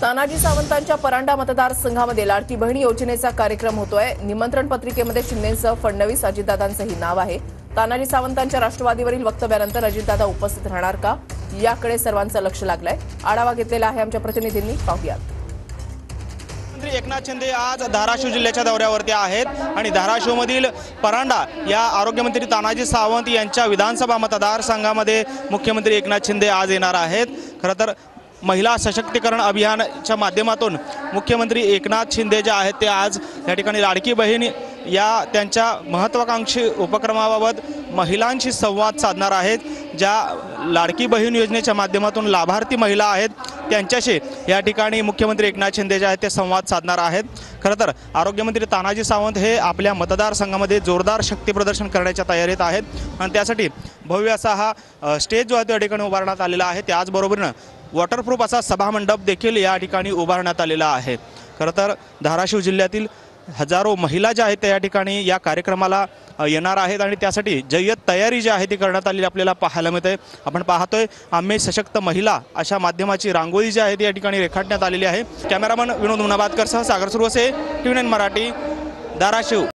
तानाजी सावंतांच्या परांडा मतदारसंघामध्ये लाडकी बहीण योजनेचा कार्यक्रम होतोय। निमंत्रण पत्रिकेमध्ये शिंदेंसह फडणवीस अजितदादांचंही नाव आहे। तानाजी सावंतांच्या राष्ट्रवादीवरील वक्तव्यानंतर अजितदादा उपस्थित राहणार का, याकडे सर्वांचं लक्ष लागलंय। आढावा घेतलेला आहे आमच्या प्रतिनिधींनी, पाहूयात। मुख्यमंत्री एकनाथ शिंदे आज धाराशिव जिल्ह्याच्या दौऱ्यावरती आहेत आणि धाराशिवमधील परांडा या आरोग्यमंत्री तानाजी सावंत यांच्या विधानसभा मतदारसंघामध्ये मुख्यमंत्री एकनाथ शिंदे आज येणार आहेत। खरं तर महिला सशक्तीकरण अभियानाच्या माध्यमातून मुख्यमंत्री एकनाथ शिंदे जे आहेत ते आज या ठिकाणी लाडकी बहीण या त्यांच्या महत्त्वाकांक्षी उपक्रमाबाबत महिलांशी संवाद साधणार आहेत। ज्या लाडकी बहीण योजनेच्या माध्यमातून लाभार्थी महिला आहेत त्यांच्याशी या ठिकाणी मुख्यमंत्री एकनाथ शिंदे जे आहेत ते संवाद साधणार आहेत। खरं तर आरोग्यमंत्री तानाजी सावंत हे आपल्या मतदारसंघामध्ये जोरदार शक्ती प्रदर्शन करण्याच्या तयारीत आहेत आणि त्यासाठी भव्य असा हा स्टेज जो आहे त्या ठिकाणी उभारण्यात आलेला आहे। त्याचबरोबरीनं वॉटरप्रूफ असा सभामंडप देखील या ठिकाणी उभारण्यात आलेला आहे। खरं तर धाराशिव जिल्ह्यातील हजारो महिला ज्या आहेत त्या या ठिकाणी या कार्यक्रमाला येणार आहेत आणि त्यासाठी जय्यत तयारी जी आहे ती करण्यात आलेली आपल्याला पाहायला मिळते। आपण पाहतोय आम्ही सशक्त महिला अशा माध्यमाची रांगोळी जी आहे ती या ठिकाणी रेखाटण्यात आलेली आहे। कॅमेरामन विनोद मुनाबादकरसह सागर सुरवसे, TVN मराठी, धाराशिव।